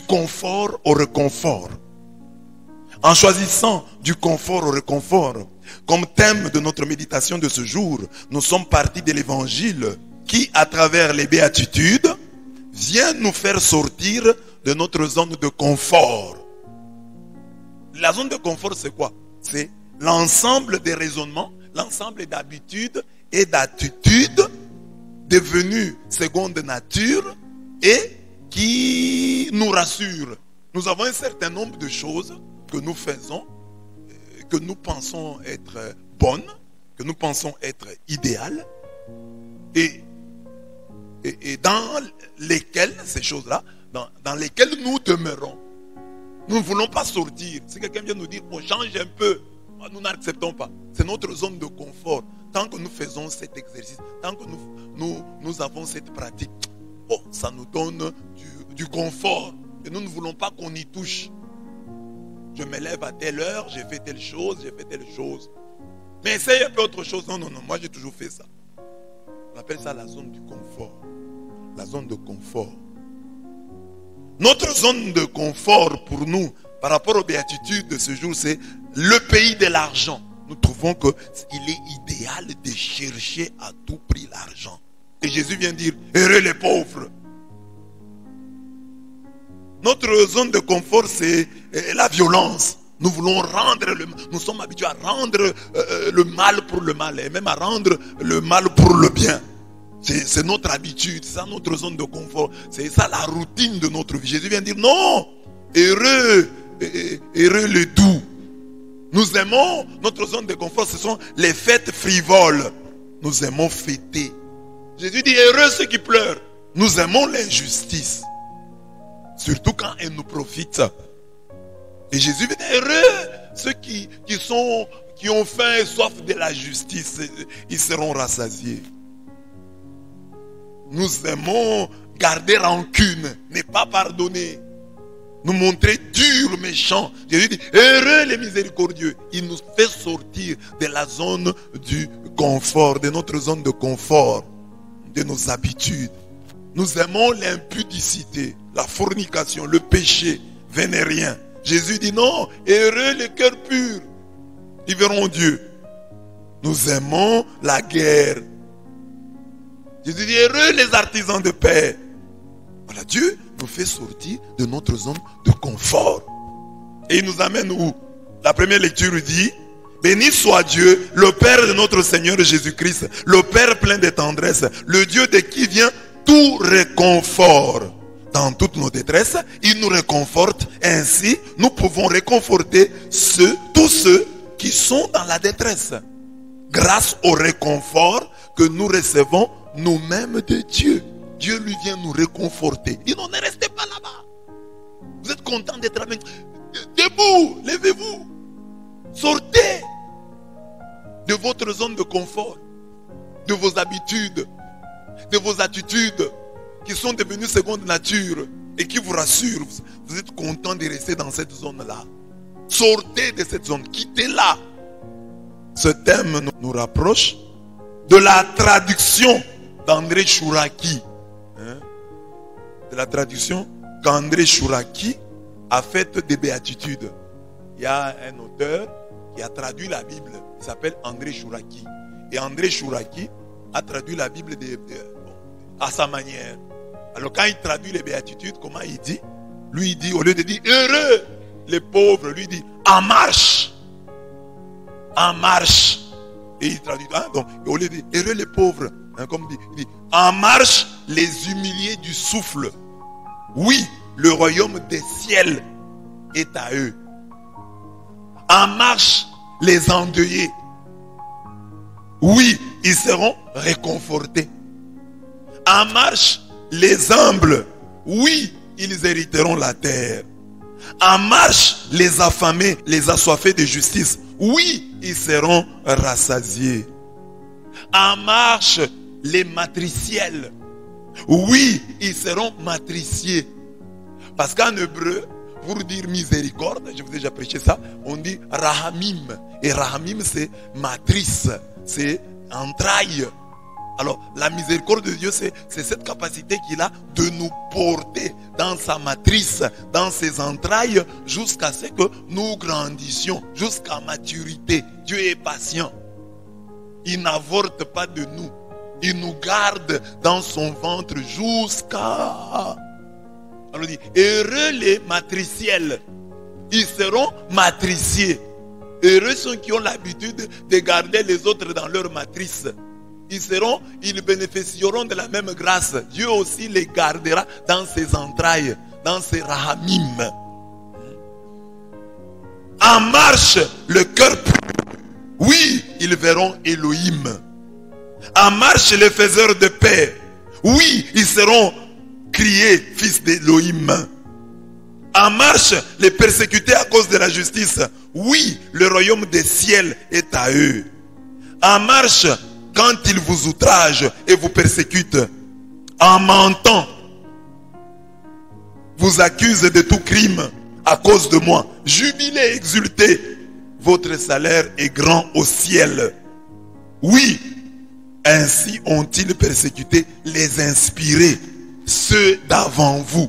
confort au réconfort. En choisissant du confort au réconfort, comme thème de notre méditation de ce jour, nous sommes partis de l'évangile qui, à travers les béatitudes, vient nous faire sortir de notre zone de confort. La zone de confort, c'est quoi? C'est l'ensemble des raisonnements, l'ensemble d'habitudes et d'attitudes devenues seconde nature et qui nous rassurent. Nous avons un certain nombre de choses que nous faisons, que nous pensons être bonnes, que nous pensons être idéales, et dans lesquelles, ces choses-là, dans lesquelles nous demeurons. Nous ne voulons pas sortir. Si quelqu'un vient nous dire, on change un peu, nous n'acceptons pas. C'est notre zone de confort. Tant que nous faisons cet exercice, tant que nous avons cette pratique, ça nous donne du confort. Et nous ne voulons pas qu'on y touche. Je me lève à telle heure, j'ai fait telle chose, j'ai fait telle chose. Mais essaye un peu autre chose. Non, moi j'ai toujours fait ça. On appelle ça la zone du confort. La zone de confort. Notre zone de confort pour nous, par rapport aux béatitudes de ce jour, c'est le pays de l'argent. Nous trouvons qu'il est idéal de chercher à tout prix l'argent. Et Jésus vient dire, heureux les pauvres. Notre zone de confort, c'est la violence. Nous voulons nous sommes habitués à rendre le mal pour le mal et même à rendre le mal pour le bien. C'est notre habitude, c'est ça notre zone de confort. C'est ça la routine de notre vie. Jésus vient dire non, heureux le doux. Nous aimons, notre zone de confort, ce sont les fêtes frivoles. Nous aimons fêter. Jésus dit heureux ceux qui pleurent. Nous aimons l'injustice. Surtout quand elle nous profite. Et Jésus dit heureux ceux qui ont faim et soif de la justice. Ils seront rassasiés. Nous aimons garder rancune, ne pas pardonner, nous montrer durs, méchants. Jésus dit, heureux les miséricordieux. Il nous fait sortir de la zone du confort, de notre zone de confort, de nos habitudes. Nous aimons l'impudicité, la fornication, le péché vénérien. Jésus dit non, heureux les cœurs purs, ils verront Dieu. Nous aimons la guerre. Jésus dit heureux les artisans de paix. Voilà, Dieu nous fait sortir de notre zone de confort. Et il nous amène où? La première lecture dit, béni soit Dieu, le Père de notre Seigneur Jésus-Christ, le Père plein de tendresse, le Dieu de qui vient tout réconfort. Dans toutes nos détresses, il nous réconforte. Ainsi, nous pouvons réconforter tous ceux qui sont dans la détresse. Grâce au réconfort que nous recevons nous-mêmes de Dieu. Dieu lui vient nous réconforter. Il dit non, ne restez pas là-bas. Vous êtes content d'être avec. Debout, levez-vous. Sortez de votre zone de confort, de vos habitudes, de vos attitudes qui sont devenues seconde nature et qui vous rassurent. Vous êtes content de rester dans cette zone-là. Sortez de cette zone, quittez-la. Ce thème nous rapproche de la traduction d'André Chouraki. De la traduction qu'André Chouraki a faite des béatitudes. Il y a un auteur qui a traduit la Bible. Il s'appelle André Chouraki. Et André Chouraki a traduit la Bible à sa manière. Alors quand il traduit les béatitudes, comment il dit? Lui il dit, au lieu de dire heureux les pauvres, lui il dit en marche. En marche. Et il traduit, donc au lieu de dire heureux les pauvres, comme il dit en marche les humiliés du souffle. Oui, le royaume des ciels est à eux. En marche les endeuillés. Oui, ils seront réconfortés. En marche les humbles. Oui, ils hériteront la terre. En marche les affamés, les assoiffés de justice. Oui, ils seront rassasiés. En marche les matriciels. Oui, ils seront matriciés. Parce qu'en hébreu, pour dire miséricorde, je vous ai déjà prêché ça, on dit rahamim. Et rahamim c'est matrice, c'est entraille. Alors, la miséricorde de Dieu, c'est cette capacité qu'il a de nous porter dans sa matrice, dans ses entrailles, jusqu'à ce que nous grandissions, jusqu'à maturité. Dieu est patient. Il n'avorte pas de nous. Il nous garde dans son ventre jusqu'à... Alors, il dit, heureux les matriciels. Ils seront matriciés. Heureux ceux qui ont l'habitude de garder les autres dans leur matrice. Ils bénéficieront de la même grâce. Dieu aussi les gardera dans ses entrailles, dans ses rahamim. En marche, le cœur pur. Oui, ils verront Elohim. En marche, les faiseurs de paix. Oui, ils seront criés fils d'Elohim. En marche, les persécutés à cause de la justice. Oui, le royaume des ciels est à eux. En marche, quand ils vous outragent et vous persécutent, en mentant, vous accusent de tout crime à cause de moi. Jubilez, exultez, votre salaire est grand au ciel. Oui, ainsi ont-ils persécuté les inspirés, ceux d'avant vous.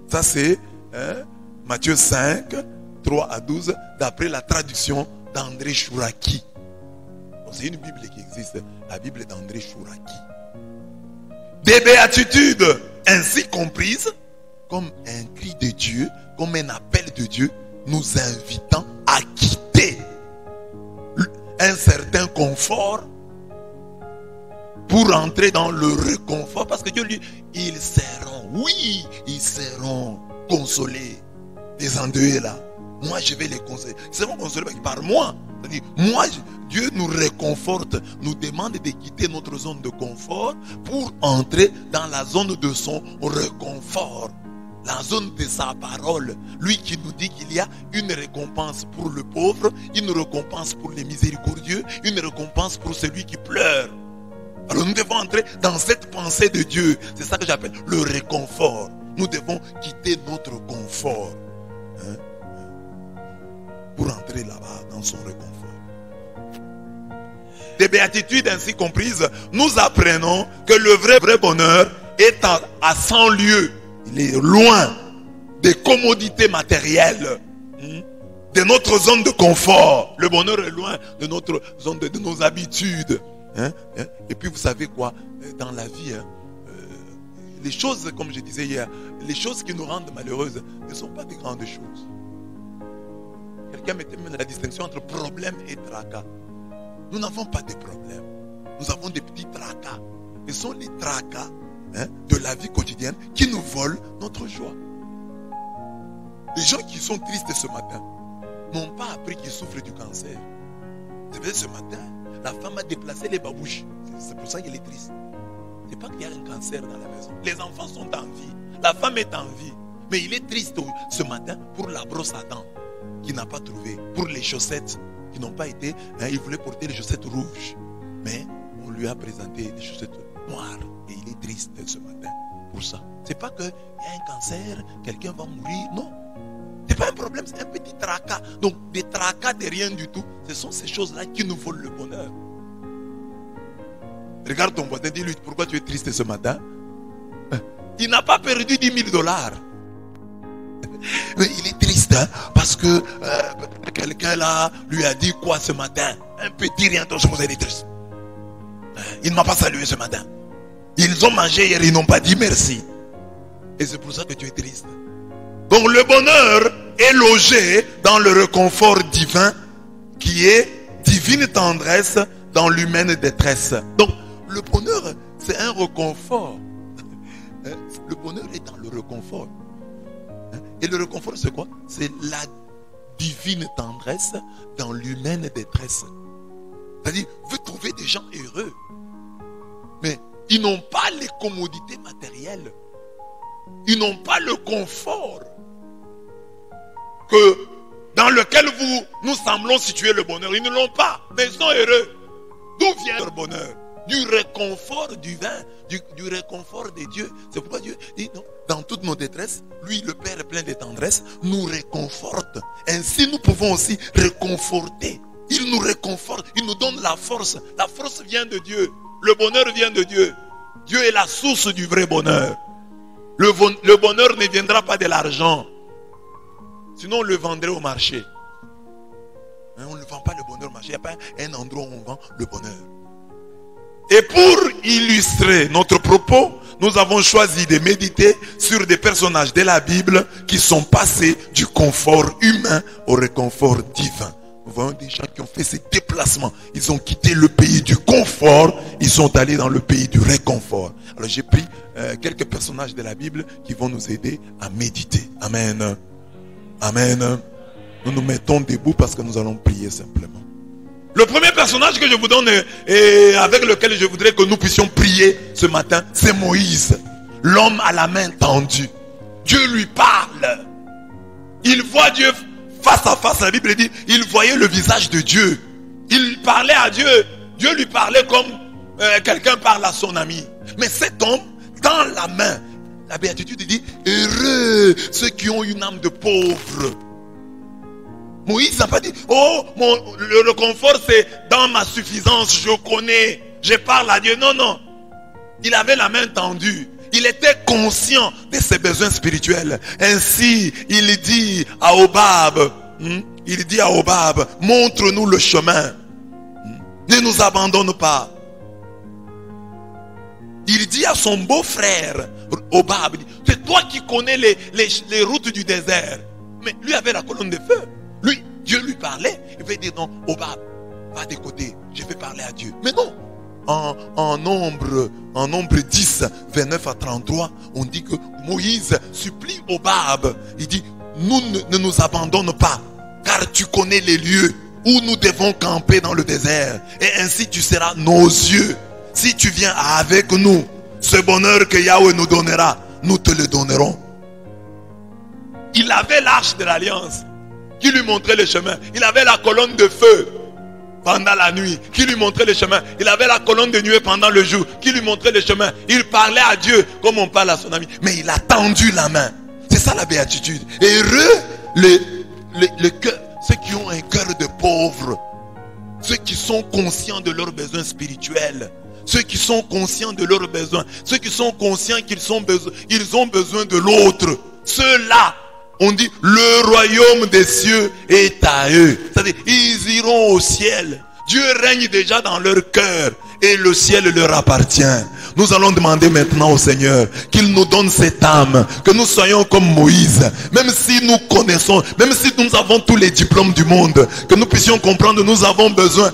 Ça c'est Matthieu 5, 3 à 12, d'après la traduction d'André Chouraki. C'est une Bible qui existe, la Bible d'André Chouraki. Des béatitudes ainsi comprises comme un cri de Dieu, comme un appel de Dieu, nous invitant à quitter un certain confort pour entrer dans le réconfort. Parce que Dieu lui, ils seront consolés. Les endeuillés là, moi je vais les consoler. Ils seront consolés par moi. C'est-à-dire, moi, Dieu nous réconforte, nous demande de quitter notre zone de confort pour entrer dans la zone de son réconfort. La zone de sa parole. Lui qui nous dit qu'il y a une récompense pour le pauvre, une récompense pour les miséricordieux, une récompense pour celui qui pleure. Alors nous devons entrer dans cette pensée de Dieu. C'est ça que j'appelle le réconfort. Nous devons quitter notre confort pour entrer là-bas dans son réconfort. Des béatitudes ainsi comprises, nous apprenons que le vrai bonheur est à 100 lieues. Il est loin des commodités matérielles, de notre zone de confort. Le bonheur est loin de notre zone de nos habitudes. Et puis vous savez quoi, dans la vie, les choses, comme je disais hier, les choses qui nous rendent malheureuses ne sont pas des grandes choses. Quelqu'un mettait même la distinction entre problème et tracas. Nous n'avons pas de problèmes. Nous avons des petits tracas. Ce sont les tracas de la vie quotidienne qui nous volent notre joie. Les gens qui sont tristes ce matin n'ont pas appris qu'ils souffrent du cancer. C'est vrai, ce matin, la femme a déplacé les babouches. C'est pour ça qu'elle est triste. C'est pas qu'il y a un cancer dans la maison. Les enfants sont en vie. La femme est en vie. Mais il est triste ce matin pour la brosse à dents qu'il n'a pas trouvé. Pour les chaussettes qui n'ont pas été. Il voulait porter les chaussettes rouges. Mais on lui a présenté les chaussettes noires. Et il est triste ce matin pour ça. C'est pas qu'il y a un cancer, quelqu'un va mourir. Non. C'est pas un problème, c'est un petit tracas. Donc des tracas de rien du tout. Ce sont ces choses-là qui nous volent le bonheur. Regarde ton voisin, dis-lui pourquoi tu es triste ce matin. Il n'a pas perdu 10 000 $. Mais il est triste parce que quelqu'un là lui a dit quoi ce matin. Un petit rien, donc c'est pour ça qu'il est triste. Il ne m'a pas salué ce matin. Ils ont mangé hier, ils n'ont pas dit merci. Et c'est pour ça que tu es triste. Donc le bonheur est logé dans le réconfort divin qui est divine tendresse dans l'humaine détresse. Donc le bonheur, c'est un réconfort. Le bonheur est dans le réconfort. Et le réconfort, c'est quoi? C'est la divine tendresse dans l'humaine détresse. C'est-à-dire, vous trouvez des gens heureux, mais ils n'ont pas les commodités matérielles. Ils n'ont pas le confort dans lequel nous semblons situer le bonheur. Ils ne l'ont pas, mais ils sont heureux. D'où vient leur bonheur? Du réconfort divin, du réconfort de Dieu. C'est pourquoi Dieu dit, non, dans toutes nos détresses, lui, le Père est plein de tendresse, nous réconforte. Ainsi, nous pouvons aussi réconforter. Il nous réconforte, il nous donne la force. La force vient de Dieu. Le bonheur vient de Dieu. Dieu est la source du vrai bonheur. Le bonheur ne viendra pas de l'argent. Sinon on le vendrait au marché. On ne vend pas le bonheur au marché. Il n'y a pas un endroit où on vend le bonheur. Et pour illustrer notre propos, nous avons choisi de méditer sur des personnages de la Bible qui sont passés du confort humain au réconfort divin. Nous voyons des gens qui ont fait ces déplacements. Ils ont quitté le pays du confort. Ils sont allés dans le pays du réconfort. Alors j'ai pris quelques personnages de la Bible qui vont nous aider à méditer. Amen. Amen. Nous nous mettons debout parce que nous allons prier simplement. Le premier personnage que je vous donne et avec lequel je voudrais que nous puissions prier ce matin, c'est Moïse. L'homme à la main tendue. Dieu lui parle. Il voit Dieu face à face. La Bible dit, il voyait le visage de Dieu. Il parlait à Dieu. Dieu lui parlait comme quelqu'un parle à son ami. Mais cet homme, dans la main, la béatitude dit, heureux ceux qui ont une âme de pauvre. Moïse n'a pas dit, oh, le réconfort c'est dans ma suffisance, je connais, je parle à Dieu. Non, non. Il avait la main tendue. Il était conscient de ses besoins spirituels. Ainsi, il dit à Hobab, montre-nous le chemin. Ne nous abandonne pas. Il dit à son beau-frère, Hobab, c'est toi qui connais les routes du désert. Mais lui avait la colonne de feu. Lui, Dieu lui parlait. Il va dire non, Hobab, va de côté, je vais parler à Dieu. Mais non. En nombre 10, 29 à 33, on dit que Moïse supplie Hobab. Il dit, nous ne nous abandonne pas, car tu connais les lieux où nous devons camper dans le désert. Et ainsi tu seras nos yeux. Si tu viens avec nous, ce bonheur que Yahweh nous donnera, nous te le donnerons. Il avait l'arche de l'alliance qui lui montrait le chemin. Il avait la colonne de feu pendant la nuit qui lui montrait le chemin. Il avait la colonne de nuée pendant le jour qui lui montrait le chemin. Il parlait à Dieu comme on parle à son ami. Mais il a tendu la main. C'est ça la béatitude. Heureux ceux qui ont un cœur de pauvre. Ceux qui sont conscients de leurs besoins spirituels. Ceux qui sont conscients de leurs besoins. Ceux qui sont conscients qu'ils ont besoin de l'autre. Ceux-là, on dit, le royaume des cieux est à eux. C'est-à-dire, ils iront au ciel. Dieu règne déjà dans leur cœur et le ciel leur appartient. Nous allons demander maintenant au Seigneur qu'il nous donne cette âme, que nous soyons comme Moïse. Même si nous connaissons, même si nous avons tous les diplômes du monde, que nous puissions comprendre, nous avons besoin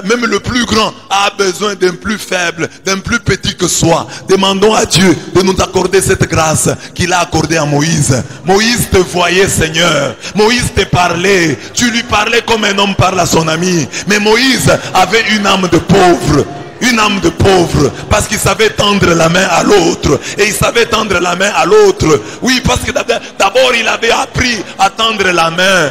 même le plus grand a besoin d'un plus faible, d'un plus petit que soi. Demandons à Dieu de nous accorder cette grâce qu'il a accordée à Moïse. Moïse te voyait, Seigneur. Moïse te parlait. Tu lui parlais comme un homme parle à son ami. Mais Moïse avait une âme de pauvre. Une âme de pauvre, parce qu'il savait tendre la main à l'autre. Et il savait tendre la main à l'autre. Oui, parce que d'abord il avait appris à tendre la main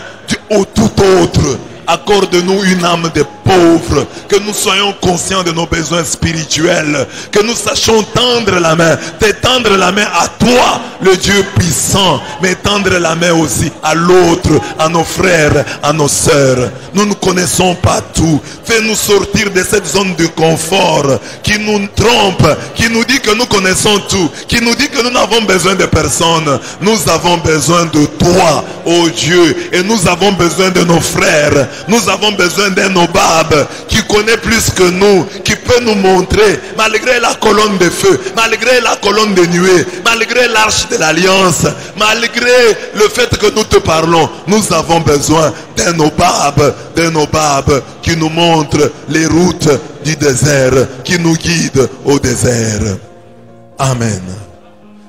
au tout autre. Accorde-nous une âme de pauvre, que nous soyons conscients de nos besoins spirituels, que nous sachions tendre la main, tendre la main à toi, le Dieu puissant, mais tendre la main aussi à l'autre, à nos frères, à nos sœurs. Nous ne connaissons pas tout. Fais-nous sortir de cette zone de confort qui nous trompe, qui nous dit que nous connaissons tout, qui nous dit que nous n'avons besoin de personne. Nous avons besoin de toi, ô Dieu, et nous avons besoin de nos frères. Nous avons besoin d'un Hobab qui connaît plus que nous, qui peut nous montrer, malgré la colonne de feu, malgré la colonne de nuée, malgré l'arche de l'alliance, malgré le fait que nous te parlons, nous avons besoin d'un Hobab qui nous montre les routes du désert, qui nous guide au désert. Amen.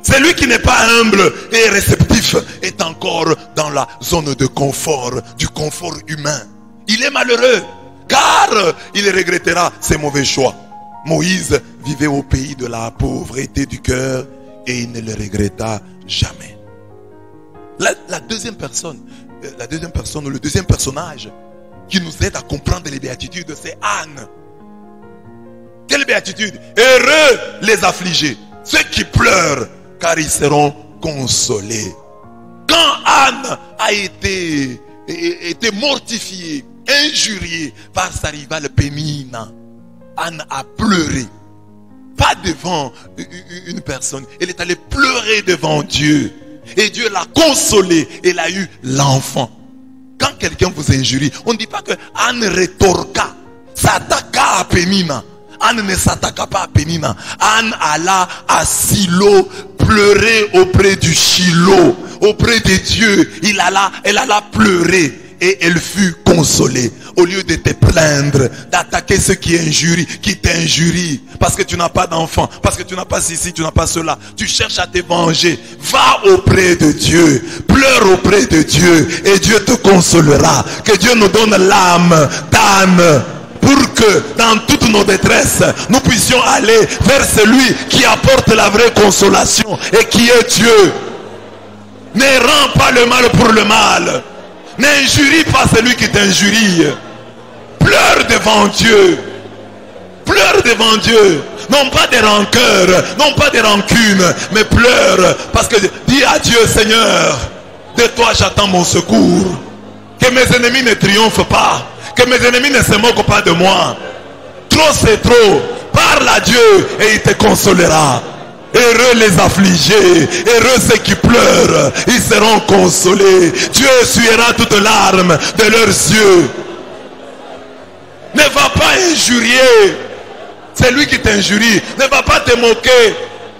Celui qui n'est pas humble et réceptif est encore dans la zone de confort, du confort humain. Il est malheureux, car il regrettera ses mauvais choix. Moïse vivait au pays de la pauvreté du cœur et il ne le regretta jamais. La deuxième personne, ou le deuxième personnage qui nous aide à comprendre les béatitudes, c'est Anne. Quelle béatitude? Heureux les affligés, ceux qui pleurent, car ils seront consolés. Quand Anne a été mortifiée, injuriée par sa rivale Pénina, Anne a pleuré. Pas devant une personne. Elle est allée pleurer devant Dieu. Et Dieu l'a consolée. Elle a eu l'enfant. Quand quelqu'un vous injurie, on ne dit pas que Anne rétorqua, s'attaqua à Pénina. Anne ne s'attaqua pas à Pénina. Anne alla à Silo pleurer auprès du Shiloh, auprès de Dieu. Elle alla pleurer et elle fut consolée. Au lieu de te plaindre, d'attaquer ceux qui t'injurient, parce que tu n'as pas d'enfant, parce que tu n'as pas ceci, tu n'as pas cela, tu cherches à te venger. Va auprès de Dieu, pleure auprès de Dieu et Dieu te consolera. Que Dieu nous donne l'âme d'Anne, pour que dans toutes nos détresses, nous puissions aller vers celui qui apporte la vraie consolation et qui est Dieu. Ne rends pas le mal pour le mal. N'injurie pas celui qui t'injurie. Pleure devant Dieu. Pleure devant Dieu. Non pas des rancœurs, non pas des rancunes, mais pleure. Parce que dis à Dieu, Seigneur, de toi j'attends mon secours. Que mes ennemis ne triomphent pas. Que mes ennemis ne se moquent pas de moi. Trop c'est trop. Parle à Dieu et il te consolera. Heureux les affligés, heureux ceux qui pleurent, ils seront consolés. Dieu essuiera toutes larmes de leurs yeux. Ne va pas injurier celui qui t'injurie. Ne va pas te moquer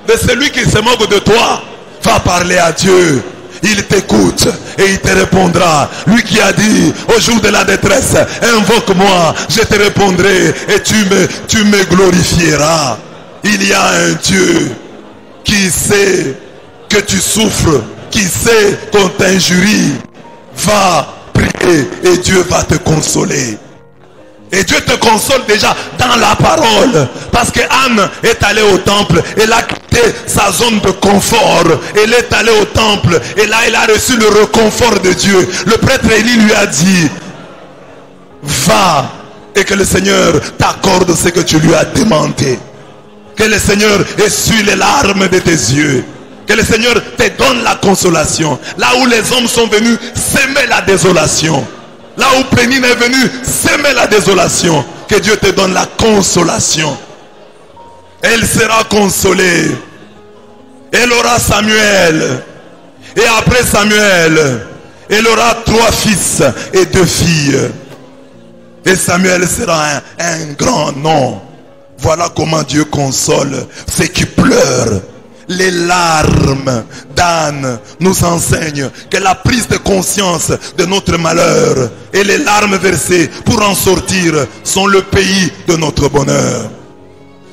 de celui qui se moque de toi. Va parler à Dieu. Il t'écoute et il te répondra. Lui qui a dit au jour de la détresse, invoque-moi, je te répondrai et tu me glorifieras. Il y a un Dieu qui sait que tu souffres, qui sait qu'on t'injurie. Va prier et Dieu va te consoler. Et Dieu te console déjà dans la parole. Parce que Anne est allée au temple. Elle a quitté sa zone de confort. Elle est allée au temple. Et là, elle a reçu le réconfort de Dieu. Le prêtre Élie lui a dit, va et que le Seigneur t'accorde ce que tu lui as demandé. Que le Seigneur essuie les larmes de tes yeux. Que le Seigneur te donne la consolation. Là où les hommes sont venus s'aimer la désolation. Là où Pénine est venue s'aimer la désolation. Que Dieu te donne la consolation. Elle sera consolée. Elle aura Samuel. Et après Samuel, elle aura 3 fils et 2 filles. Et Samuel sera un grand nom. Voilà comment Dieu console ceux qui pleurent. Les larmes d'Anne nous enseignent que la prise de conscience de notre malheur et les larmes versées pour en sortir sont le pays de notre bonheur.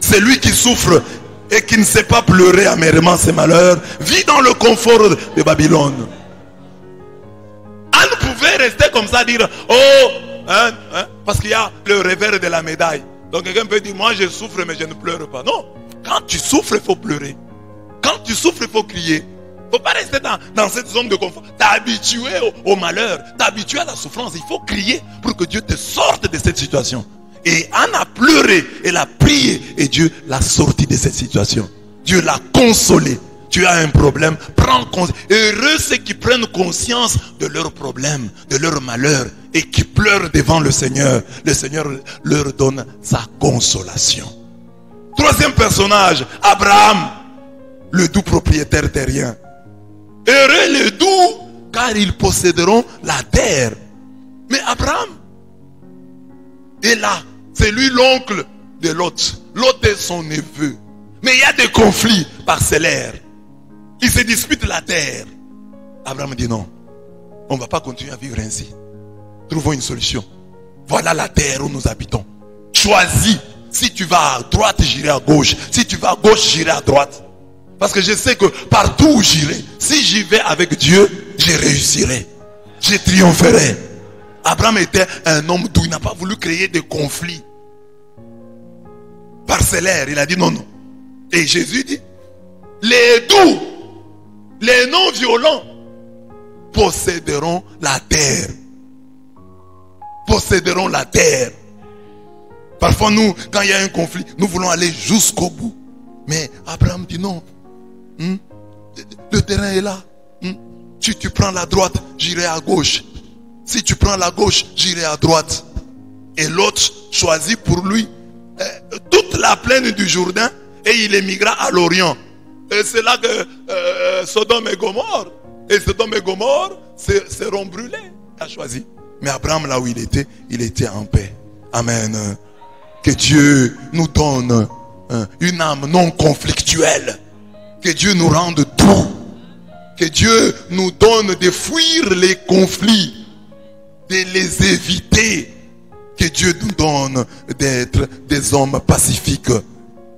Celui qui souffre et qui ne sait pas pleurer amèrement ses malheurs vit dans le confort de Babylone. Anne pouvait rester comme ça, dire oh, parce qu'il y a le revers de la médaille. Donc quelqu'un peut dire moi je souffre mais je ne pleure pas. Non, quand tu souffres il faut pleurer. Quand tu souffres, il faut crier. Il ne faut pas rester dans cette zone de confort. Tu es habitué au malheur. Tu es habitué à la souffrance. Il faut crier pour que Dieu te sorte de cette situation. Et Anne a pleuré. Elle a prié. Et Dieu l'a sorti de cette situation. Dieu l'a consolé. Tu as un problème. Prends conscience. Heureux ceux qui prennent conscience de leurs problèmes, de leur malheur. Et qui pleurent devant le Seigneur. Le Seigneur leur donne sa consolation. 3e personnage, Abraham. Le doux propriétaire terrien. Heureux les doux, car ils posséderont la terre. Mais Abraham est là. C'est lui l'oncle de Lot. Lot est son neveu. Mais il y a des conflits parcellaires. Ils se disputent la terre. Abraham dit non. On ne va pas continuer à vivre ainsi. Trouvons une solution. Voilà la terre où nous habitons. Choisis. Si tu vas à droite, j'irai à gauche. Si tu vas à gauche, j'irai à droite. Parce que je sais que partout où j'irai, si j'y vais avec Dieu, je réussirai. Je triompherai. Abraham était un homme doux. Il n'a pas voulu créer de conflits parcellaires. Il a dit non, non. Et Jésus dit, les doux, les non violents, posséderont la terre. Posséderont la terre. Parfois nous, quand il y a un conflit, nous voulons aller jusqu'au bout. Mais Abraham dit non. Le terrain est là. Si tu prends la droite, j'irai à gauche. Si tu prends la gauche, j'irai à droite. Et l'autre choisit pour lui toute la plaine du Jourdain et il émigra à l'Orient. Et c'est là que Sodome et Gomorre, seront brûlés. Il a choisi. Mais Abraham, là où il était en paix. Amen. Que Dieu nous donne une âme non conflictuelle. Que Dieu nous rende doux. Que Dieu nous donne de fuir les conflits, de les éviter. Que Dieu nous donne d'être des hommes pacifiques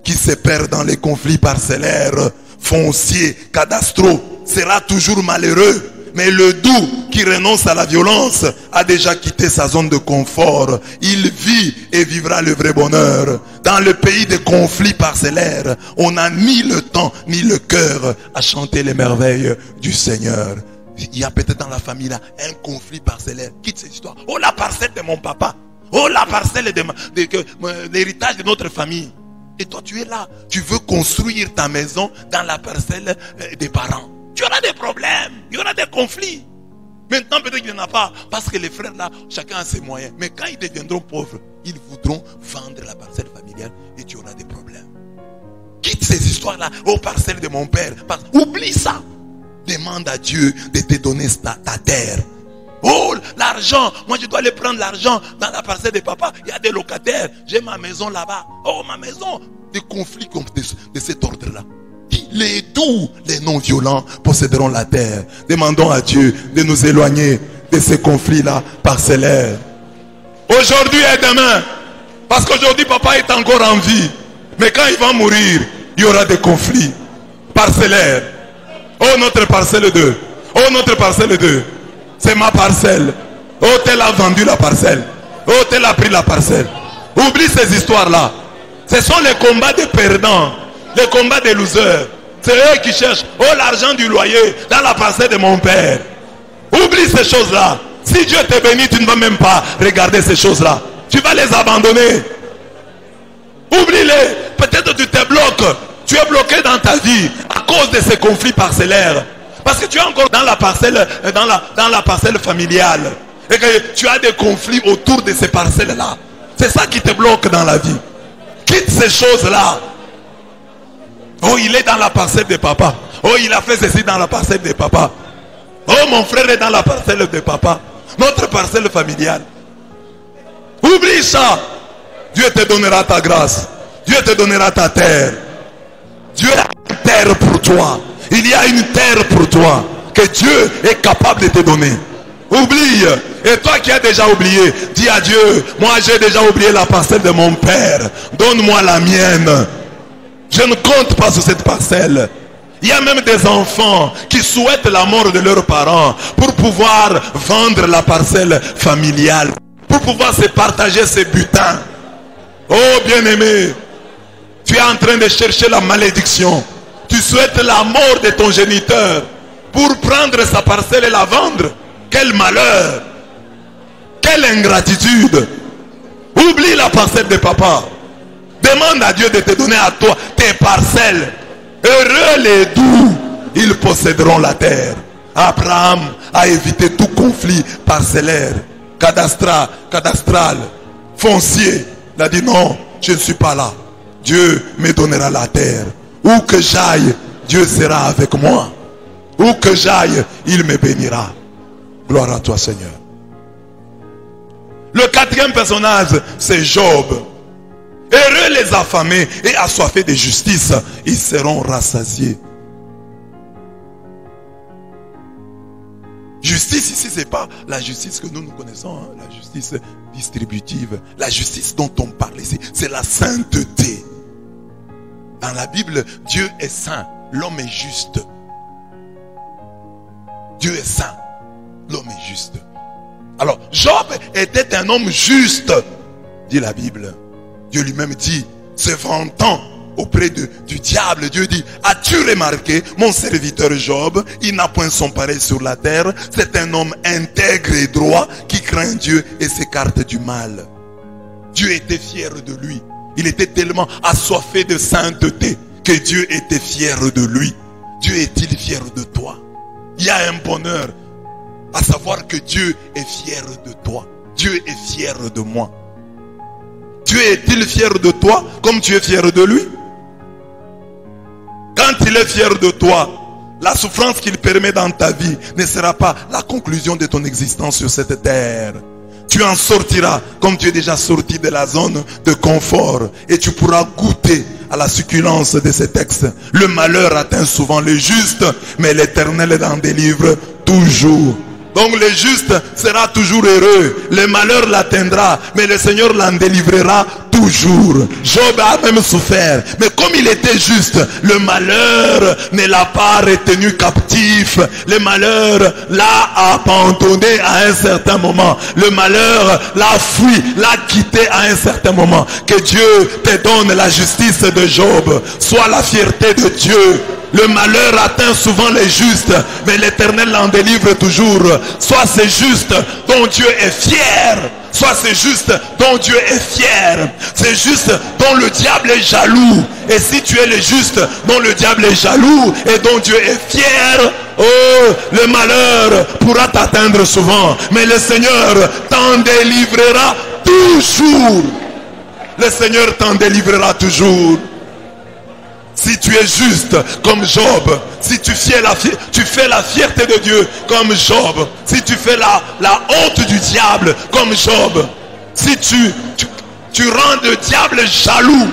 qui se perdent dans les conflits parcellaires, fonciers, cadastraux. Sera toujours malheureux. Mais le doux qui renonce à la violence a déjà quitté sa zone de confort. Il vit et vivra le vrai bonheur. Dans le pays des conflits parcellaires, on n'a ni le temps ni le cœur à chanter les merveilles du Seigneur. Il y a peut-être dans la famille là un conflit parcellaire. Quitte cette histoire. Oh, la parcelle de mon papa. Oh, la parcelle de l'héritage de notre famille. Et toi tu es là. Tu veux construire ta maison dans la parcelle des parents. Tu auras des problèmes, il y aura des conflits. Maintenant peut-être qu'il n'y en a pas, parce que les frères là, chacun a ses moyens. Mais quand ils deviendront pauvres, ils voudront vendre la parcelle familiale et tu auras des problèmes. Quitte ces histoires-là, aux parcelles de mon père. Oublie ça. Demande à Dieu de te donner ta terre. Oh, l'argent, moi je dois aller prendre l'argent dans la parcelle de papa. Il y a des locataires, j'ai ma maison là-bas. Oh, ma maison. Des conflits de cet ordre-là. Les doux, les non-violents posséderont la terre. Demandons à Dieu de nous éloigner de ces conflits-là parcellaires. Aujourd'hui et demain. Parce qu'aujourd'hui, papa est encore en vie. Mais quand il va mourir, il y aura des conflits parcellaires. Oh, notre parcelle 2. Oh, notre parcelle 2. C'est ma parcelle. Oh, tel a vendu la parcelle. Oh, tel a pris la parcelle. Oublie ces histoires-là. Ce sont les combats des perdants. Les combats des losers. C'est eux qui cherchent. Oh, l'argent du loyer dans la parcelle de mon père. Oublie ces choses-là. Si Dieu te bénit, tu ne vas même pas regarder ces choses-là. Tu vas les abandonner. Oublie-les. Peut-être tu te bloques. Tu es bloqué dans ta vie à cause de ces conflits parcellaires. Parce que tu es encore dans la parcelle, dans la parcelle familiale. Et que tu as des conflits autour de ces parcelles-là. C'est ça qui te bloque dans la vie. Quitte ces choses-là. Oh, il est dans la parcelle de papa. Oh, il a fait ceci dans la parcelle de papa. Oh, mon frère est dans la parcelle de papa. Notre parcelle familiale. Oublie ça. Dieu te donnera ta grâce. Dieu te donnera ta terre. Dieu a une terre pour toi. Il y a une terre pour toi que Dieu est capable de te donner. Oublie. Et toi qui as déjà oublié, dis à Dieu, moi j'ai déjà oublié la parcelle de mon père. Donne-moi la mienne. Je ne compte pas sur cette parcelle. Il y a même des enfants qui souhaitent la mort de leurs parents pour pouvoir vendre la parcelle familiale, pour pouvoir se partager ses butins. Oh bien-aimé, tu es en train de chercher la malédiction. Tu souhaites la mort de ton géniteur pour prendre sa parcelle et la vendre. Quel malheur! Quelle ingratitude! Oublie la parcelle de papa. Demande à Dieu de te donner à toi tes parcelles. Heureux les doux, ils posséderont la terre. Abraham a évité tout conflit parcellaire, cadastral, foncier. Il a dit non, je ne suis pas là. Dieu me donnera la terre. Où que j'aille, Dieu sera avec moi. Où que j'aille, il me bénira. Gloire à toi, Seigneur. Le quatrième personnage, c'est Job. Heureux les affamés et assoiffés de justice, ils seront rassasiés. Justice ici, c'est pas la justice que nous connaissons, hein, la justice distributive. La justice dont on parle ici, c'est la sainteté. Dans la Bible, Dieu est saint, l'homme est juste. Dieu est saint, l'homme est juste. Alors, Job était un homme juste, dit la Bible. Dieu lui-même dit, se vantant auprès du diable, Dieu dit, as-tu remarqué mon serviteur Job? Il n'a point son pareil sur la terre. C'est un homme intègre et droit qui craint Dieu et s'écarte du mal. Dieu était fier de lui. Il était tellement assoiffé de sainteté que Dieu était fier de lui. Dieu est-il fier de toi? Il y a un bonheur à savoir que Dieu est fier de toi. Dieu est fier de moi. Dieu Dieu est-il fier de toi comme tu es fier de lui? Quand il est fier de toi, la souffrance qu'il permet dans ta vie ne sera pas la conclusion de ton existence sur cette terre. Tu en sortiras comme tu es déjà sorti de la zone de confort et tu pourras goûter à la succulence de ces textes. Le malheur atteint souvent le juste, mais l'Éternel en délivre toujours. Donc le juste sera toujours heureux. Le malheur l'atteindra, mais le Seigneur l'en délivrera toujours. Job a même souffert, mais comme il était juste, le malheur ne l'a pas retenu captif. Le malheur l'a abandonné à un certain moment. Le malheur l'a fui, l'a quitté à un certain moment. Que Dieu te donne la justice de Job. Sois la fierté de Dieu. Le malheur atteint souvent les justes, mais l'Éternel l'en délivre toujours. Soit c'est juste dont Dieu est fier, soit c'est juste dont Dieu est fier. C'est juste dont le diable est jaloux. Et si tu es le juste dont le diable est jaloux et dont Dieu est fier, oh, le malheur pourra t'atteindre souvent, mais le Seigneur t'en délivrera toujours. Le Seigneur t'en délivrera toujours. Si tu es juste comme Job, si tu fais la fierté de Dieu comme Job, si tu fais la honte du diable comme Job, si tu rends le diable jaloux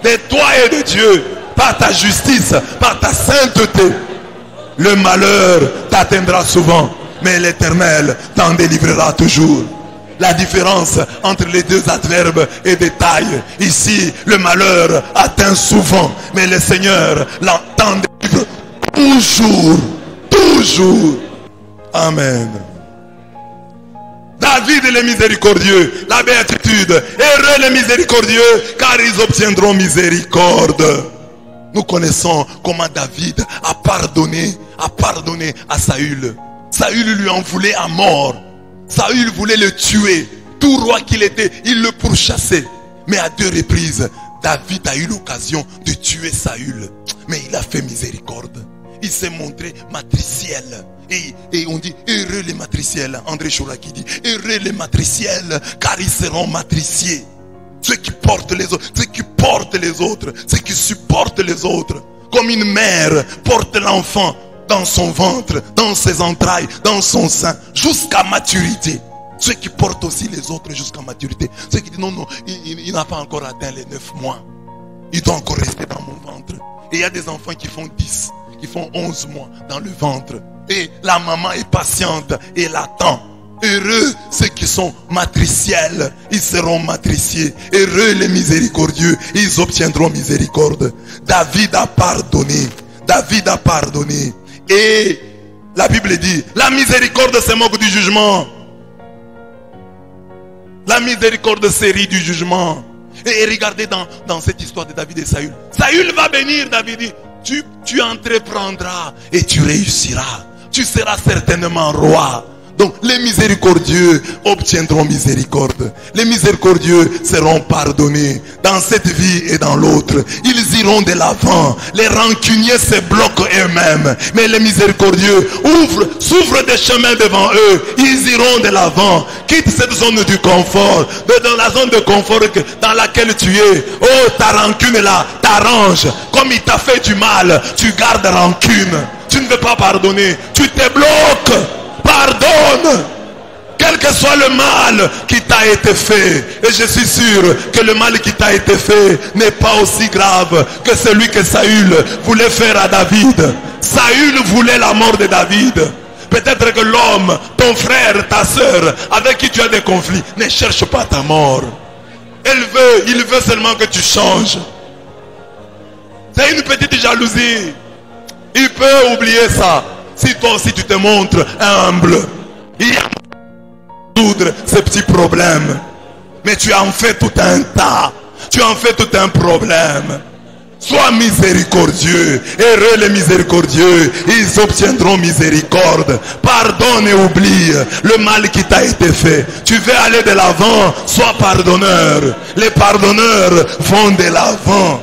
de toi et de Dieu par ta justice, par ta sainteté, le malheur t'atteindra souvent, mais l'Éternel t'en délivrera toujours. La différence entre les deux adverbes est de taille. Ici, le malheur atteint souvent, mais le Seigneur l'entend délivre toujours. Toujours. Amen. David est le miséricordieux, la béatitude. Heureux les miséricordieux, car ils obtiendront miséricorde. Nous connaissons comment David a pardonné à Saül. Saül lui en voulait à mort. Saül voulait le tuer. Tout roi qu'il était, il le pourchassait. Mais à 2 reprises, David a eu l'occasion de tuer Saül. Mais il a fait miséricorde. Il s'est montré matriciel. Et on dit, heureux les matriciels. André Choura qui dit, heureux les matriciels, car ils seront matriciés. Ceux qui portent les autres, ceux qui portent les autres, ceux qui supportent les autres. Comme une mère porte l'enfant dans son ventre, dans ses entrailles, dans son sein, jusqu'à maturité. Ceux qui portent aussi les autres jusqu'à maturité. Ceux qui disent non, il n'a pas encore atteint les 9 mois. Il doit encore rester dans mon ventre. Et il y a des enfants qui font 10, qui font 11 mois dans le ventre. Et la maman est patiente et l'attend. Heureux ceux qui sont matriciels, ils seront matriciés. Heureux les miséricordieux, ils obtiendront miséricorde. David a pardonné. David a pardonné. Et la Bible dit, la miséricorde se moque du jugement. La miséricorde se rit du jugement. Et regardez dans cette histoire de David et Saül. Saül va bénir David, dit, tu entreprendras et tu réussiras. Tu seras certainement roi. Donc les miséricordieux obtiendront miséricorde. Les miséricordieux seront pardonnés dans cette vie et dans l'autre. Ils iront de l'avant. Les rancuniers se bloquent eux-mêmes. Mais les miséricordieux s'ouvrent des chemins devant eux. Ils iront de l'avant. Quitte cette zone du confort. Dans la zone de confort dans laquelle tu es. Oh, ta rancune là, t'arrange. Comme il t'a fait du mal, tu gardes rancune. Tu ne veux pas pardonner. Tu te bloques. Pardonne, quel que soit le mal qui t'a été fait. Et je suis sûr que le mal qui t'a été fait n'est pas aussi grave que celui que Saül voulait faire à David. Saül voulait la mort de David. Peut-être que l'homme, ton frère, ta soeur, avec qui tu as des conflits, ne cherche pas ta mort. Il veut seulement que tu changes. C'est une petite jalousie. Il peut oublier ça. Si toi aussi tu te montres humble, il y a résoudre ces petits problèmes. Mais tu en fais tout un tas. Tu en fais tout un problème. Sois miséricordieux. Heureux les miséricordieux, ils obtiendront miséricorde. Pardonne et oublie le mal qui t'a été fait. Tu veux aller de l'avant, sois pardonneur. Les pardonneurs vont de l'avant.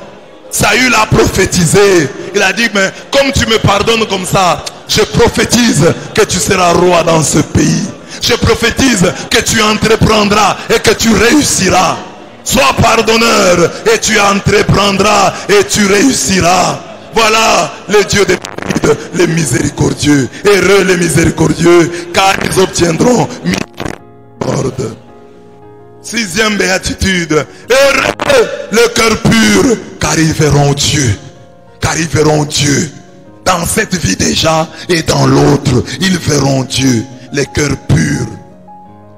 Saül a prophétisé. Il a dit, mais comme tu me pardonnes comme ça, je prophétise que tu seras roi dans ce pays. Je prophétise que tu entreprendras et que tu réussiras. Sois pardonneur et tu entreprendras et tu réussiras. Voilà le Dieu de David, les miséricordieux. Heureux les miséricordieux, car ils obtiendront miséricorde. Sixième béatitude. Heureux le cœur pur, car ils verront Dieu. Car ils verront Dieu. Dans cette vie déjà et dans l'autre, ils verront Dieu. Les cœurs purs.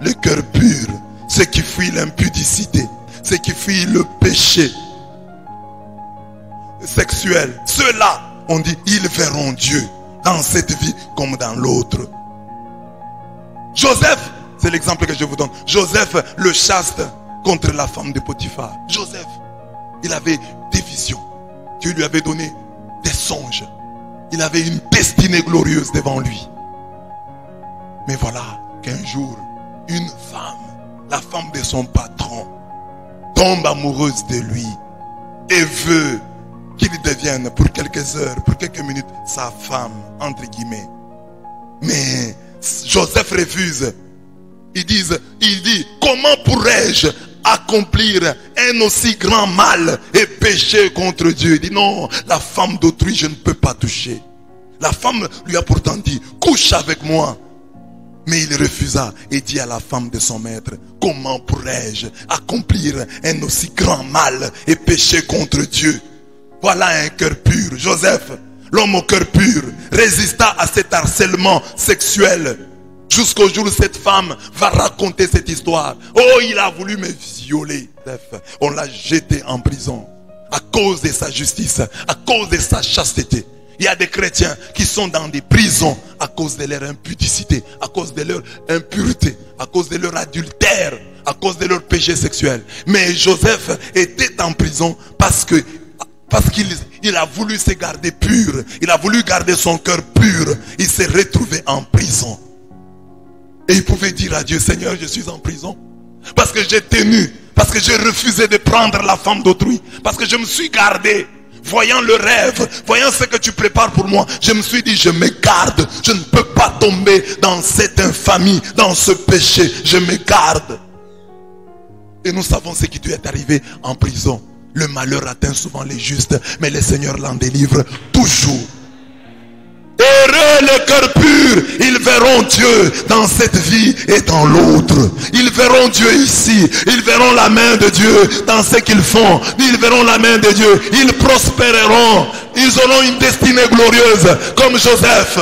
Le cœur pur. Ceux qui fuient l'impudicité. Ceux qui fuient le péché sexuel. Ceux-là, on dit, ils verront Dieu. Dans cette vie comme dans l'autre. Joseph, c'est l'exemple que je vous donne. Joseph, le chaste, contre la femme de Potiphar. Joseph, il avait des visions. Dieu lui avait donné des songes. Il avait une destinée glorieuse devant lui. Mais voilà qu'un jour, une femme, la femme de son patron, tombe amoureuse de lui et veut qu'il devienne pour quelques heures, pour quelques minutes, sa femme, entre guillemets. Mais Joseph refuse. Il dit, comment pourrais-je accomplir un aussi grand mal et pécher contre Dieu? Il dit, non, la femme d'autrui, je ne peux pas toucher. La femme lui a pourtant dit, couche avec moi. Mais il refusa et dit à la femme de son maître, comment pourrais-je accomplir un aussi grand mal et pécher contre Dieu? Voilà un cœur pur. Joseph, l'homme au cœur pur, résista à cet harcèlement sexuel. Jusqu'au jour où cette femme va raconter cette histoire. Oh, il a voulu me violer. On l'a jeté en prison à cause de sa justice, à cause de sa chasteté. Il y a des chrétiens qui sont dans des prisons à cause de leur impudicité, à cause de leur impureté, à cause de leur adultère, à cause de leur péché sexuel. Mais Joseph était en prison parce qu'il a voulu se garder pur. Il a voulu garder son cœur pur. Il s'est retrouvé en prison. Et il pouvait dire à Dieu, Seigneur, je suis en prison. Parce que j'ai tenu. Parce que j'ai refusé de prendre la femme d'autrui. Parce que je me suis gardé. Voyant le rêve, voyant ce que tu prépares pour moi, je me suis dit, je me garde. Je ne peux pas tomber dans cette infamie, dans ce péché. Je me garde. Et nous savons ce qui lui est arrivé en prison. Le malheur atteint souvent les justes, mais le Seigneur l'en délivre toujours. Heureux le cœur pur, ils verront Dieu dans cette vie et dans l'autre. Ils verront Dieu ici, ils verront la main de Dieu dans ce qu'ils font. Ils verront la main de Dieu, ils prospéreront. Ils auront une destinée glorieuse comme Joseph.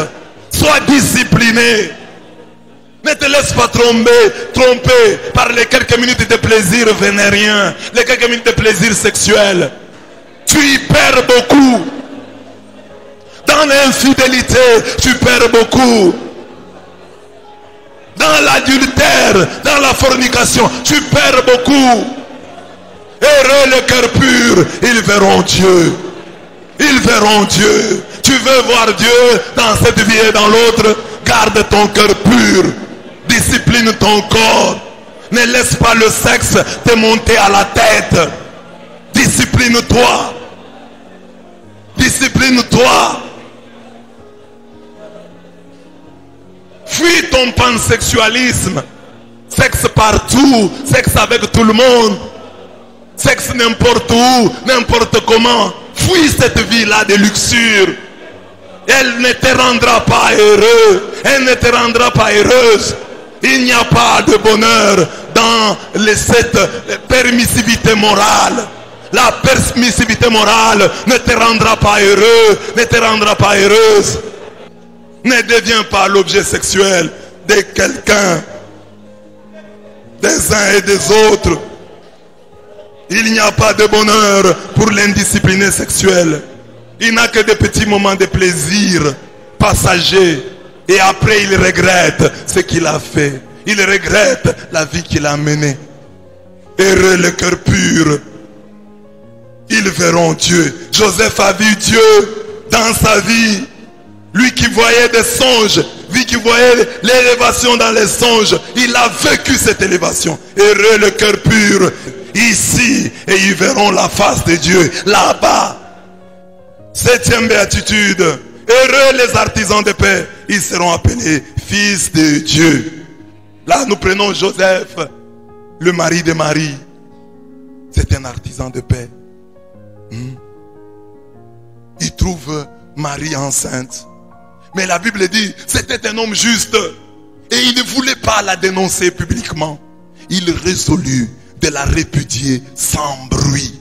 Sois discipliné. Ne te laisse pas tromper par les quelques minutes de plaisir vénérien, les quelques minutes de plaisir sexuel. Tu y perds beaucoup. Dans l'infidélité, tu perds beaucoup. Dans l'adultère, dans la fornication, tu perds beaucoup. Heureux le cœur pur, ils verront Dieu. Ils verront Dieu. Tu veux voir Dieu dans cette vie et dans l'autre, garde ton cœur pur. Discipline ton corps. Ne laisse pas le sexe te monter à la tête. Discipline-toi. Discipline-toi. Fuis ton pansexualisme. Sexe partout. Sexe avec tout le monde. Sexe n'importe où, n'importe comment. Fuis cette vie-là de luxure. Elle ne te rendra pas heureux. Elle ne te rendra pas heureuse. Il n'y a pas de bonheur dans cette permissivité morale. La permissivité morale ne te rendra pas heureux, ne te rendra pas heureuse. Ne deviens pas l'objet sexuel de quelqu'un, des uns et des autres. Il n'y a pas de bonheur pour l'indiscipliné sexuel. Il n'a que des petits moments de plaisir passagers. Et après il regrette ce qu'il a fait. Il regrette la vie qu'il a menée. Heureux le cœur pur, ils verront Dieu. Joseph a vu Dieu dans sa vie. Lui qui voyait des songes, lui qui voyait l'élévation dans les songes, il a vécu cette élévation. Heureux le cœur pur, ici, et ils verront la face de Dieu là-bas. Septième béatitude. Heureux les artisans de paix, ils seront appelés fils de Dieu. Là nous prenons Joseph, le mari de Marie. C'est un artisan de paix. Il trouve Marie enceinte. Mais la Bible dit, c'était un homme juste. Et il ne voulait pas la dénoncer publiquement. Il résolut de la répudier sans bruit.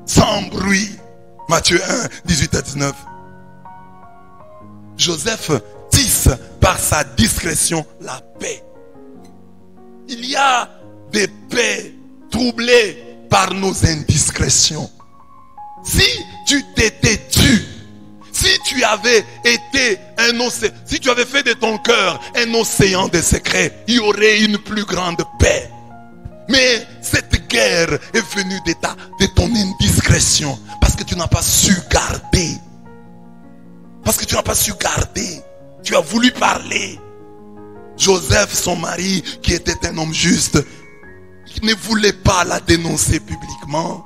Sans bruit. Matthieu 1, 18 à 19. Joseph tisse par sa discrétion la paix. Il y a des paix troublées par nos indiscrétions. Si tu t'étais tu, si tu avais été un océan, si tu avais fait de ton cœur un océan de secrets, il y aurait une plus grande paix. Mais cette guerre est venue de ton indiscrétion, parce que tu n'as pas su garder. Parce que tu n'as pas su garder. Tu as voulu parler. Joseph, son mari, qui était un homme juste, il ne voulait pas la dénoncer publiquement.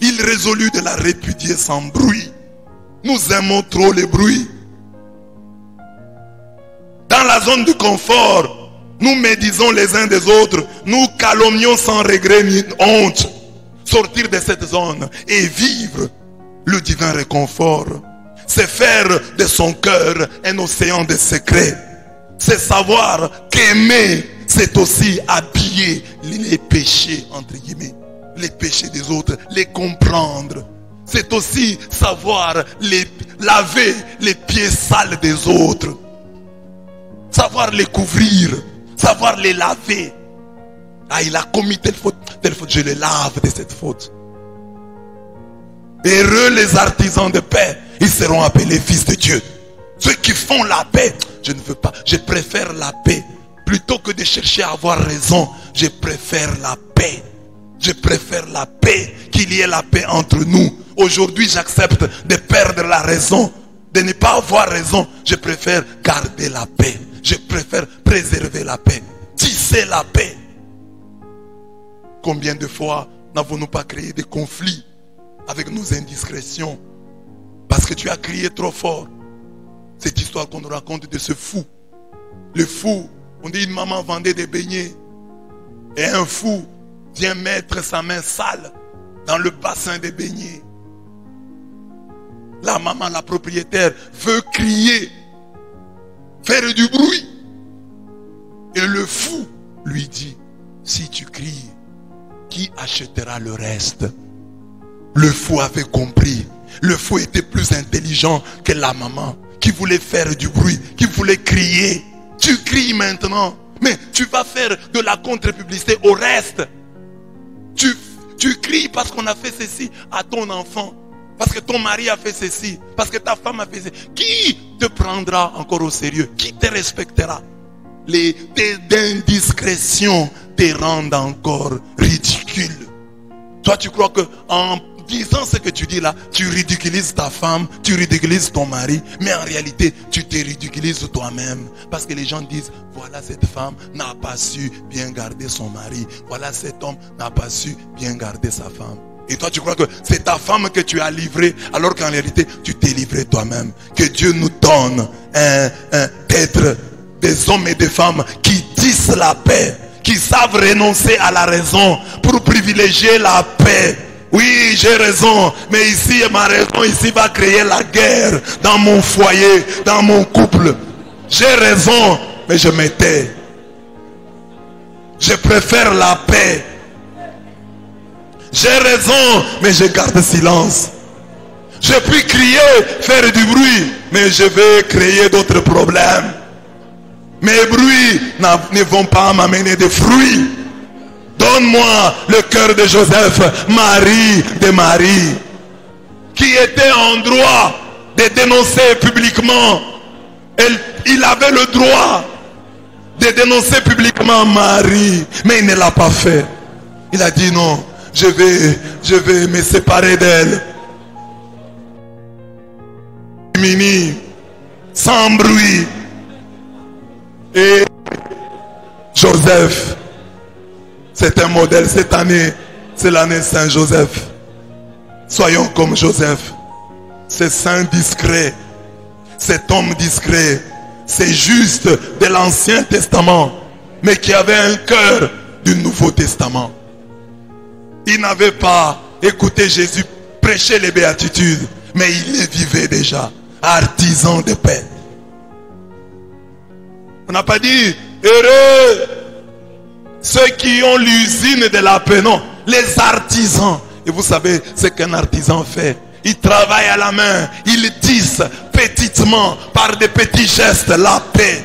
Il résolut de la répudier sans bruit. Nous aimons trop les bruits. Dans la zone de confort, nous médisons les uns des autres. Nous calomnions sans regret ni honte. Sortir de cette zone et vivre le divin réconfort, c'est faire de son cœur un océan de secrets. C'est savoir qu'aimer, c'est aussi habiller les péchés, entre guillemets, les péchés des autres, les comprendre. C'est aussi savoir laver les pieds sales des autres. Savoir les couvrir, savoir les laver. Ah, il a commis telle faute, je le lave de cette faute. Heureux les artisans de paix, ils seront appelés fils de Dieu. Ceux qui font la paix, je ne veux pas, je préfère la paix. Plutôt que de chercher à avoir raison, je préfère la paix. Je préfère la paix, qu'il y ait la paix entre nous. Aujourd'hui, j'accepte de perdre la raison, de ne pas avoir raison. Je préfère garder la paix. Je préfère préserver la paix, tisser la paix. Combien de fois n'avons-nous pas créé des conflits avec nos indiscrétions parce que tu as crié trop fort? Cette histoire qu'on nous raconte de ce fou. Le fou, on dit une maman vendait des beignets et un fou vient mettre sa main sale dans le bassin des beignets. La maman, la propriétaire, veut crier, faire du bruit. Et le fou lui dit, si tu cries, qui achètera le reste? Le fou avait compris. Le fou était plus intelligent que la maman qui voulait faire du bruit, qui voulait crier. Tu cries maintenant, mais tu vas faire de la contre-publicité au reste. Tu cries parce qu'on a fait ceci à ton enfant, parce que ton mari a fait ceci, parce que ta femme a fait ceci. Qui te prendra encore au sérieux? Qui te respectera? Tes indiscrétions te rendent encore ridicule. Toi, tu crois que en disant ce que tu dis là, tu ridiculises ta femme, tu ridiculises ton mari, mais en réalité, tu te ridiculises toi-même. Parce que les gens disent, voilà, cette femme n'a pas su bien garder son mari. Voilà, cet homme n'a pas su bien garder sa femme. Et toi, tu crois que c'est ta femme que tu as livrée, alors qu'en réalité, tu t'es livré toi-même. Que Dieu nous donne d'être des hommes et des femmes qui tissent la paix, qui savent renoncer à la raison pour privilégier la paix. Oui, j'ai raison, mais ici, ma raison ici va créer la guerre dans mon foyer, dans mon couple. J'ai raison, mais je me tais. Je préfère la paix. J'ai raison, mais je garde silence. Je puis crier, faire du bruit, mais je vais créer d'autres problèmes. Mes bruits ne vont pas m'amener des fruits. Donne-moi le cœur de Joseph, Marie de Marie, qui était en droit de dénoncer publiquement. Il avait le droit de dénoncer publiquement Marie, mais il ne l'a pas fait. Il a dit non, je vais me séparer d'elle. Mini, sans bruit. Et Joseph, c'est un modèle cette année, c'est l'année Saint-Joseph. Soyons comme Joseph. C'est saint discret, cet homme discret, c'est juste de l'Ancien Testament, mais qui avait un cœur du Nouveau Testament. Il n'avait pas écouté Jésus prêcher les béatitudes, mais il les vivait déjà. Artisan de paix. On n'a pas dit heureux ceux qui ont l'usine de la paix. Non, les artisans. Et vous savez ce qu'un artisan fait. Il travaille à la main. Il tisse petitement, par des petits gestes, la paix.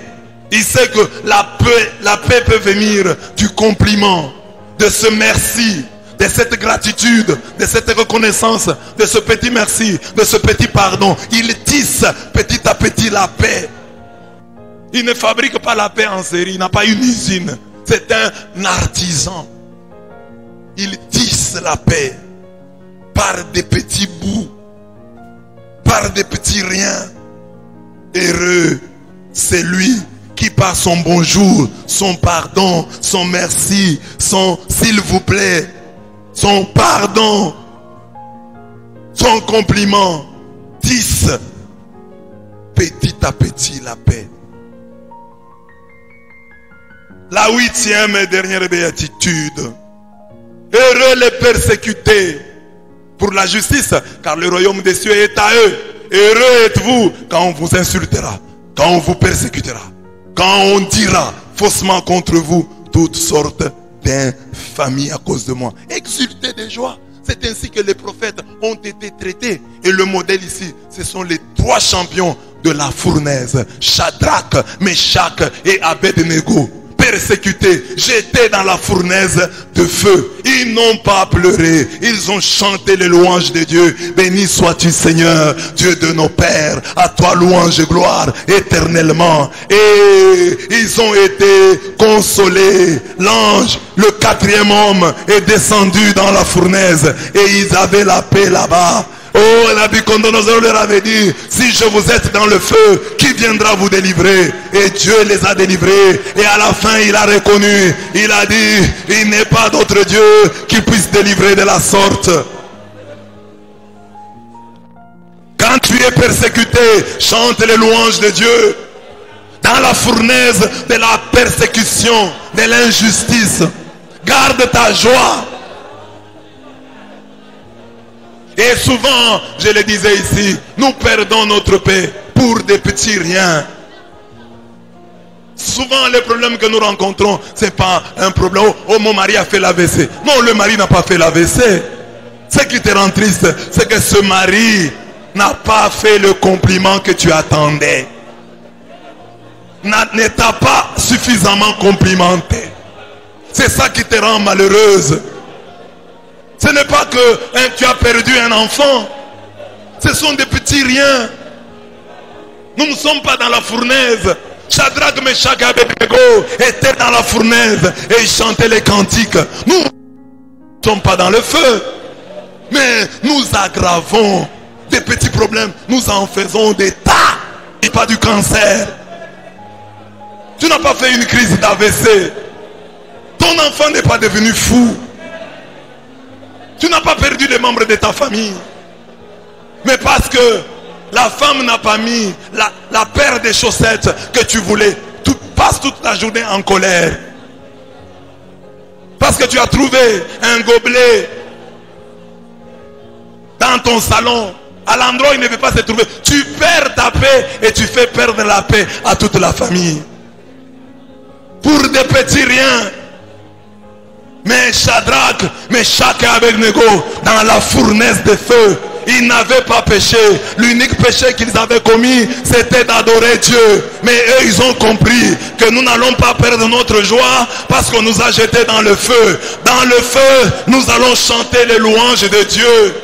Il sait que la paix peut venir du compliment, de ce merci, de cette gratitude, de cette reconnaissance, de ce petit merci, de ce petit pardon. Il tisse petit à petit la paix. Il ne fabrique pas la paix en série. Il n'a pas une usine. C'est un artisan. Il tisse la paix par des petits bouts, par des petits riens. Heureux, c'est lui qui par son bonjour, son pardon, son merci, son s'il vous plaît, son pardon, son compliment, tisse petit à petit la paix. La 8e et dernière béatitude. Heureux les persécutés pour la justice, car le royaume des cieux est à eux. Heureux êtes-vous quand on vous insultera, quand on vous persécutera, quand on dira faussement contre vous toutes sortes d'infamies à cause de moi. Exultez de joie. C'est ainsi que les prophètes ont été traités. Et le modèle ici, ce sont les 3 champions de la fournaise. Shadrach, Meshach et Abednego. Persécutés, jetés dans la fournaise de feu. Ils n'ont pas pleuré. Ils ont chanté les louanges de Dieu. Béni sois-tu Seigneur, Dieu de nos pères. À toi louange et gloire éternellement. Et ils ont été consolés. L'ange, le 4e homme, est descendu dans la fournaise. Et ils avaient la paix là-bas. Oh, Nabucodonosor leur avait dit, si je vous êtes dans le feu, qui viendra vous délivrer? Et Dieu les a délivrés. Et à la fin, il a reconnu, il a dit, il n'est pas d'autre Dieu qui puisse délivrer de la sorte. Quand tu es persécuté, chante les louanges de Dieu. Dans la fournaise de la persécution, de l'injustice, garde ta joie. Et souvent, je le disais ici, nous perdons notre paix pour des petits riens. Souvent, les problèmes que nous rencontrons, ce n'est pas un problème. Oh, mon mari a fait l'AVC. Non, le mari n'a pas fait l'AVC. Ce qui te rend triste, c'est que ce mari n'a pas fait le compliment que tu attendais. Ne t'a pas suffisamment complimenté. C'est ça qui te rend malheureuse. Ce n'est pas que tu as perdu un enfant. Ce sont des petits riens. Nous ne sommes pas dans la fournaise. Shadrach, Meshach et Abednego étaient dans la fournaise et ils chantaient les cantiques. Nous ne sommes pas dans le feu. Mais nous aggravons des petits problèmes. Nous en faisons des tas. Et pas du cancer. Tu n'as pas fait une crise d'AVC. Ton enfant n'est pas devenu fou. Tu n'as pas perdu les membres de ta famille. Mais parce que la femme n'a pas mis la paire de chaussettes que tu voulais. Tu passes toute la journée en colère. Parce que tu as trouvé un gobelet dans ton salon. À l'endroit où il ne veut pas se trouver. Tu perds ta paix et tu fais perdre la paix à toute la famille. Pour des petits riens. Mais Shadrach, Meshach et Abednego, dans la fournaise de feu, ils n'avaient pas péché. L'unique péché qu'ils avaient commis, c'était d'adorer Dieu. Mais eux, ils ont compris que nous n'allons pas perdre notre joie parce qu'on nous a jetés dans le feu. Dans le feu, nous allons chanter les louanges de Dieu.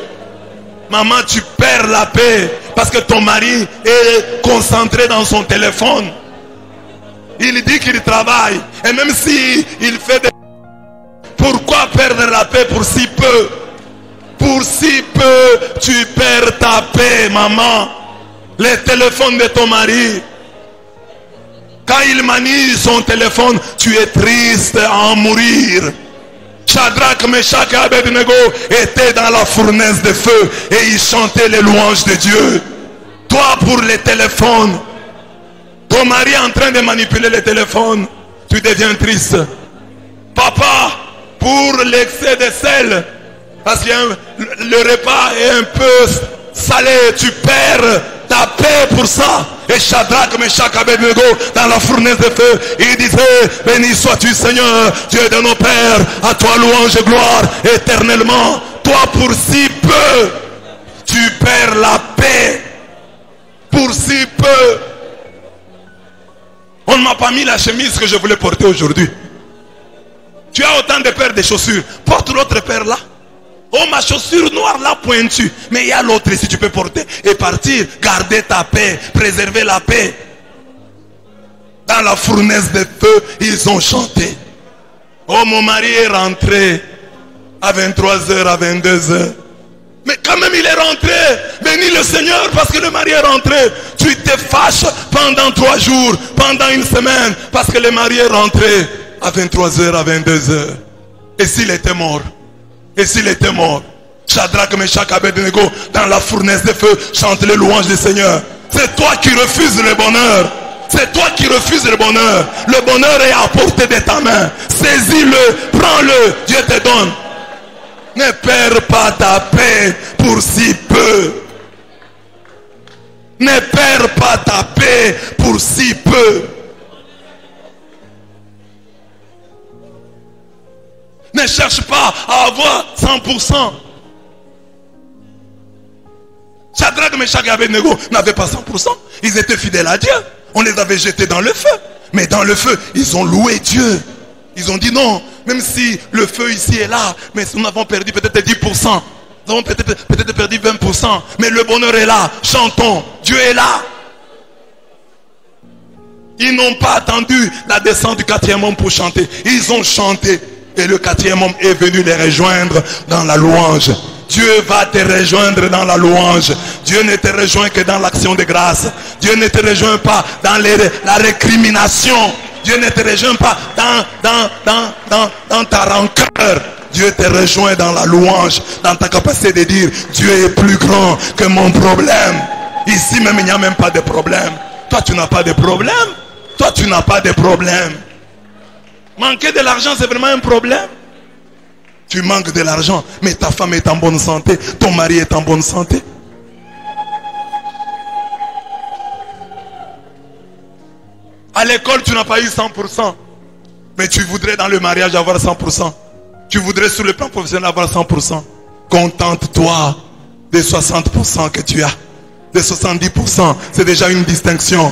Maman, tu perds la paix parce que ton mari est concentré dans son téléphone. Il dit qu'il travaille. Et même si il fait des... Pourquoi perdre la paix pour si peu? Pour si peu, tu perds ta paix, maman. Les téléphones de ton mari. Quand il manie son téléphone, tu es triste à en mourir. Shadrach, Meshach et Abednego étaient dans la fournaise de feu et ils chantaient les louanges de Dieu. Toi, pour les téléphones, ton mari est en train de manipuler les téléphones, tu deviens triste. Papa, pour l'excès de sel, Parce que le repas est un peu salé. Tu perds ta paix pour ça. Et Shadrach, Meshach, Abednego, dans la fournaise de feu, il disait, béni sois-tu Seigneur, Dieu de nos pères, à toi louange et gloire éternellement. Toi pour si peu, tu perds la paix. Pour si peu. On ne m'a pas mis la chemise que je voulais porter aujourd'hui. Tu as autant de paires de chaussures. Porte l'autre paire là. Oh, ma chaussure noire là pointue. Mais il y a l'autre ici, tu peux porter et partir. Garder ta paix, préserver la paix. Dans la fournaise de feu, ils ont chanté. Oh, mon mari est rentré à 23h, à 22h. Mais quand même il est rentré. Bénis le Seigneur parce que le mari est rentré. Tu te fâches pendant 3 jours, pendant une semaine, parce que le mari est rentré à 23h, à 22h. Et s'il était mort? Et s'il était mort? Shadrach, Meshach, Abednego, dans la fournaise de feu, chante les louanges du Seigneur. C'est toi qui refuses le bonheur. C'est toi qui refuses le bonheur. Le bonheur est à portée de ta main. Saisis-le, prends-le, Dieu te donne. Ne perds pas ta paix pour si peu. Ne perds pas ta paix pour si peu. Ne cherche pas à avoir 100%. Shadrach, Meshach et Abednego n'avaient pas 100%. Ils étaient fidèles à Dieu. On les avait jetés dans le feu. Mais dans le feu, ils ont loué Dieu. Ils ont dit non, même si le feu ici est là, mais nous avons perdu peut-être 10%. Nous avons peut-être perdu 20%. Mais le bonheur est là. Chantons. Dieu est là. Ils n'ont pas attendu la descente du 4e homme pour chanter. Ils ont chanté. Et le 4e homme est venu les rejoindre dans la louange. Dieu va te rejoindre dans la louange. Dieu ne te rejoint que dans l'action de grâce. Dieu ne te rejoint pas dans la récrimination. Dieu ne te rejoint pas dans ta rancœur. Dieu te rejoint dans la louange, dans ta capacité de dire Dieu est plus grand que mon problème. Ici même il n'y a même pas de problème. Toi tu n'as pas de problème. Toi tu n'as pas de problème. Manquer de l'argent c'est vraiment un problème. Tu manques de l'argent, mais ta femme est en bonne santé, ton mari est en bonne santé. À l'école, tu n'as pas eu 100%. Mais tu voudrais dans le mariage avoir 100%. Tu voudrais sur le plan professionnel avoir 100%. Contente-toi des 60% que tu as. Des 70%, c'est déjà une distinction.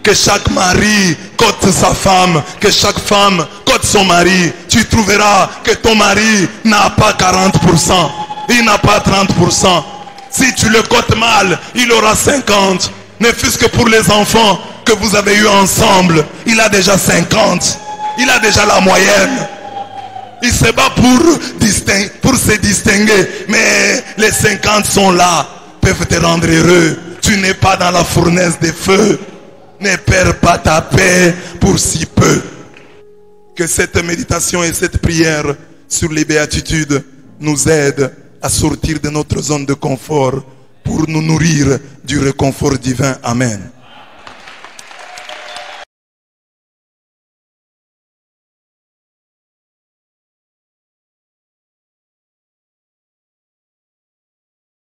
Que chaque mari cote sa femme, que chaque femme cote son mari. Tu trouveras que ton mari n'a pas 40%. Il n'a pas 30%. Si tu le cotes mal, il aura 50%. Ne fût-ce que pour les enfants que vous avez eu ensemble, il a déjà 50. Il a déjà la moyenne. Il se bat pour se distinguer. Mais les 50 sont là, peuvent te rendre heureux. Tu n'es pas dans la fournaise des feux. Ne perds pas ta paix pour si peu. Que cette méditation et cette prière sur les béatitudes nous aident à sortir de notre zone de confort pour nous nourrir du réconfort divin. Amen.